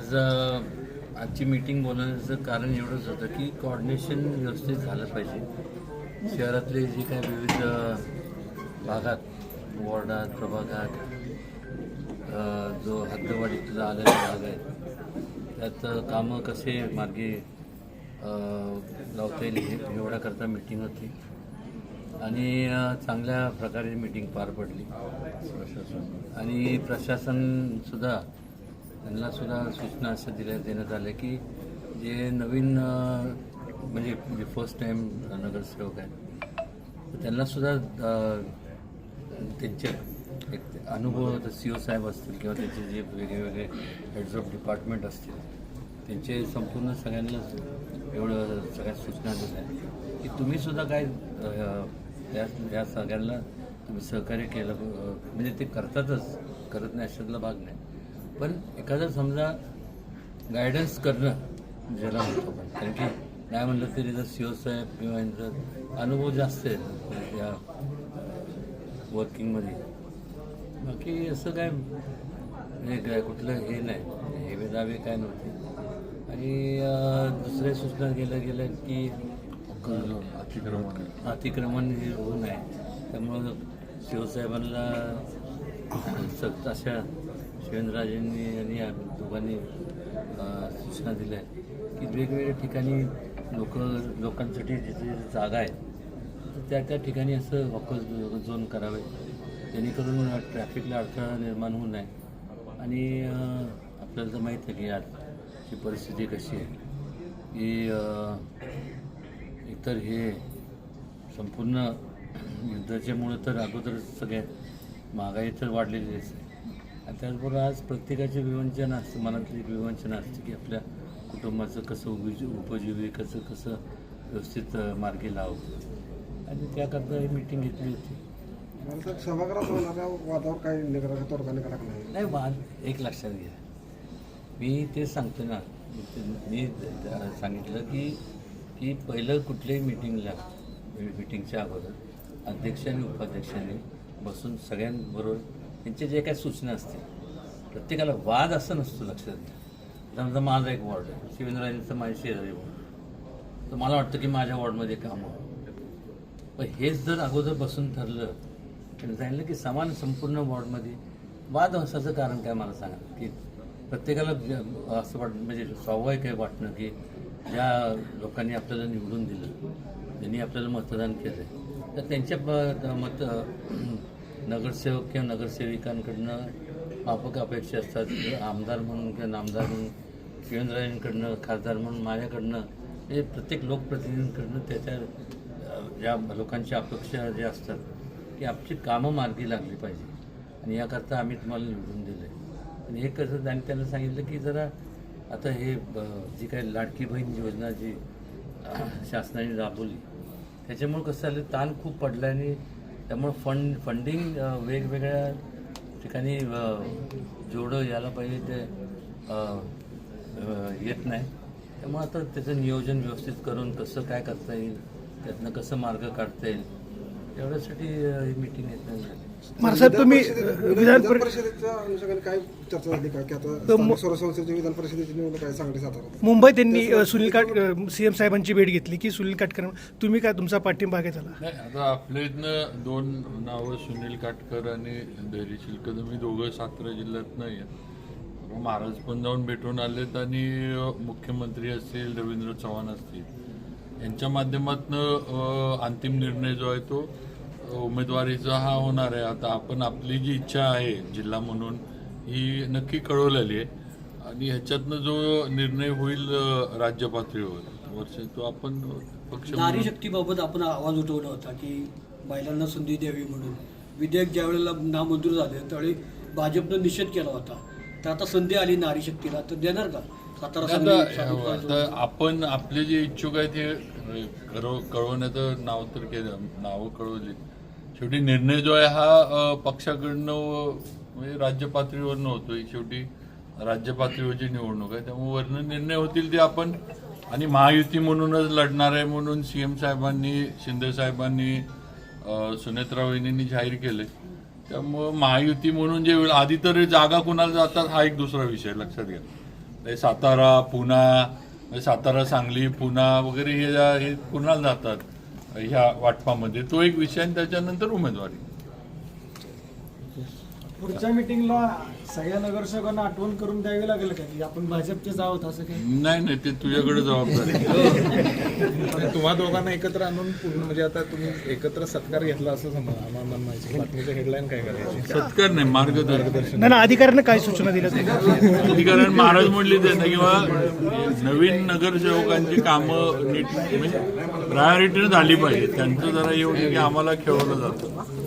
आजची मीटिंग बोलवण्याचं कारण एवढंच होतं की कोऑर्डिनेशन व्यवस्थित झालं पाहिजे. शहरातले जे काही विविध भागात, वॉर्डात, प्रभागात जो हद्दवाढीतला आलेला भाग आहे त्यात कामं कसे मार्गी लावता येईल एवढ्याकरता मीटिंग होती आणि चांगल्या प्रकारे मीटिंग पार पडली. आणि प्रशासनसुद्धा त्यांनासुद्धा सूचना असं देण्यात आल्या की जे नवीन म्हणजे फर्स्ट टाईम नगरसेवक आहेत तर त्यांनासुद्धा त्यांचे एक अनुभव CO साहेब असतील किंवा त्यांचे जे वेगवेगळे हेड्स ऑफ डिपार्टमेंट असतील त्यांचे संपूर्ण सगळ्यांनाच एवढं सगळ्या सूचना दिल्या की तुम्हीसुद्धा काय या सगळ्यांना तुम्ही सहकार्य केलं. म्हणजे ते करतातच, करत नाही अशातला भाग नाही, पण एखादं समजा गायडन्स करणं ज्याला म्हणतो आपण, कारण की नाही म्हणलं तरी जर CO साहेब किंवा यांचा अनुभव जास्त आहे या वर्किंगमध्ये. बाकी असं काय म्हणजे काय कुठलं हे नाही, हे दावे काय नव्हते. आणि दुसऱ्या सूचना गेल्या की अतिक्रमण हे होऊ नये, त्यामुळं शिवसाहेबांना सक्त अशा शिवेंद्रराजेंनी आणि दोघांनी सूचना दिल्या की वेगवेगळ्या ठिकाणी लोकांसाठी जिथे जागा आहे त्या ठिकाणी असं वॉकल झोन करावे जेणेकरून ट्रॅफिकला अडथळा निर्माण होऊ नये. आणि आपल्याला तर माहीत आहे की आजची परिस्थिती कशी आहे की एकतर हे संपूर्ण युद्धाच्यामुळं तर अगोदरच सगळ्या महागाई तर वाढलेली असते आणि त्याचबरोबर आज प्रत्येकाचे विवंचन असतं, मनातली विवंचन असते की आपल्या कुटुंबाचं कसं उपजीविकेचं कसं व्यवस्थित मार्गी लावं. आणि त्याकरता ही मीटिंग घेतली होती. सभागृहात होणाऱ्या वादावर काही तोडगा निघाला नाही. वाद एक लक्षात घ्या, मी ते सांगतो ना, मी सांगितलं की पहिलं कुठल्याही मीटिंगच्या अगोदर अध्यक्ष आणि उपाध्यक्षांनी बसून सगळ्यांबरोबर त्यांचे जे काही सूचना असतील, प्रत्येकाला वाद असं नसतो. लक्षात घ्या, समजा माझा एक वॉर्ड आहे, शिवेंद्रराजेंचं माझ्या शेजारी वॉर्ड, तर मला वाटतं की माझ्या वॉर्डमध्ये काम व्हावं. पण हेच जर अगोदर बसून ठरलं त्यांनी सांगितलं की समान संपूर्ण वॉर्डमध्ये वाद असायचं कारण काय मला सांगा. की प्रत्येकाला असं म्हणजे स्वाभाविक आहे वाटणं की ज्या लोकांनी आपल्याला निवडून दिलं, ज्यांनी आपल्याला मतदान केलं, तर त्यांच्या नगरसेवक किंवा नगरसेविकांकडनं माफक अपेक्षा असतात. आमदार म्हणून किंवा नामदार म्हणून शिवेंद्रराजेंकडनं, खासदार म्हणून माझ्याकडनं, हे प्रत्येक लोकप्रतिनिधींकडनं त्याच्या ज्या लोकांच्या अपेक्षा ज्या असतात की आमची कामं मार्गी लागली पाहिजे आणि याकरता आम्ही तुम्हाला निवडून दिलं आहे. आणि हे कसं त्यांना सांगितलं की जरा आता हे जी काही लाडकी बहीण योजना जी शासनाने राबवली त्याच्यामुळं कसं झालं, ताण खूप पडला आणि त्यामुळं फंडिंग वेगवेगळ्या ठिकाणी जेवढं यायला पाहिजे ते येत नाही. त्यामुळं आता त्याचं नियोजन व्यवस्थित करून कसं काय करता येईल, त्यातनं कसं मार्ग काढता येईल, एवढ्यासाठी ही मीटिंग झाली. साहेब, तुम्ही विधान परिषदेच्या अनुषंगाने काय चर्चा झाली का की आता संस्थेची विधान परिषदेची निवडणूक काय सांगली जातात मुंबईत त्यांनी CM साहेबांची भेट घेतली की सुनील काटकर, तुम्ही काय तुमचा पाठिंबा आहे त्याला? नाही, आता आपल्या इथनं दोन नावं सुनील काटकर आणि धैर्यशील कदम ही दोघं सातारा जिल्ह्यात नाही आहेत. महाराज पण जाऊन भेटून आलेत आणि मुख्यमंत्री असतील, रवींद्र चव्हाण असतील, यांच्या माध्यमातून अंतिम निर्णय जो आहे तो उमेदवारीचा हा होणार आहे. आता आपण आपली जी इच्छा आहे जिल्हा म्हणून ही नक्की कळवलेली आहे आणि ह्याच्यातनं जो निर्णय होईल राज्य पातळीवर तो आपण पक्ष नारी शक्तीबाबत आपण आवाज उठवला होता की महिलांना संधी द्यावी म्हणून. विधेयक ज्या वेळेला नामंजूर झाले त्यावेळी भाजपनं निषेध केला होता, तर आता संधी आली नारी शक्तीला, तर देणार का आता आपण आपले जे इच्छुक आहेत ते कळवण्याचं नावं कळवली. शेवटी निर्णय जो आहे हा पक्षाकडनं म्हणजे राज्य पातळीवरनं होतो. शेवटी राज्य पातळीवरची निवडणूक आहे, त्यामुळे वरनं निर्णय होतील ते आपण. आणि महायुती म्हणूनच लढणार आहे म्हणून CM साहेबांनी, शिंदे साहेबांनी, सुनेत्रा वहिनींनी जाहीर केले. त्यामुळं महायुती म्हणून जे आधी तर जागा कुणाला जातात हा एक दुसरा विषय लक्षात घ्या. सातारा पुणा, सातारा सांगली पुणा वगैरे हे पुण्याला जातात ह्या वाटपामध्ये. तो एक विषय आणि त्याच्यानंतर उमेदवारी. पुढच्या मिटिंगला सगळ्या नगरसेवकांना आठवण करून द्यावी लागेल का की आपण भाजपचेच आहोत असं काही? नाही ते तुझ्याकडे जबाबदारी आहे. तुम्हा दोघांना एकत्र आणून पूर्ण म्हणजे आता तुम्ही एकत्र सत्कार घेतला असं आम्हाला म्हणायचं. बातमीचं हेडलाईन काय करायची? सत्कार नाही, मार्गदर्शन. नाही अधिकाऱ्यांना काय सूचना दिल्या तुम्ही? अधिकाऱ्यांनी महाराज म्हणले त्यांना किंवा नवीन नगरसेवकांची कामं नीट म्हणजे प्रायोरिटीने झाली पाहिजे. त्यांचं जरा एवढं की आम्हाला खेळवलं जातं.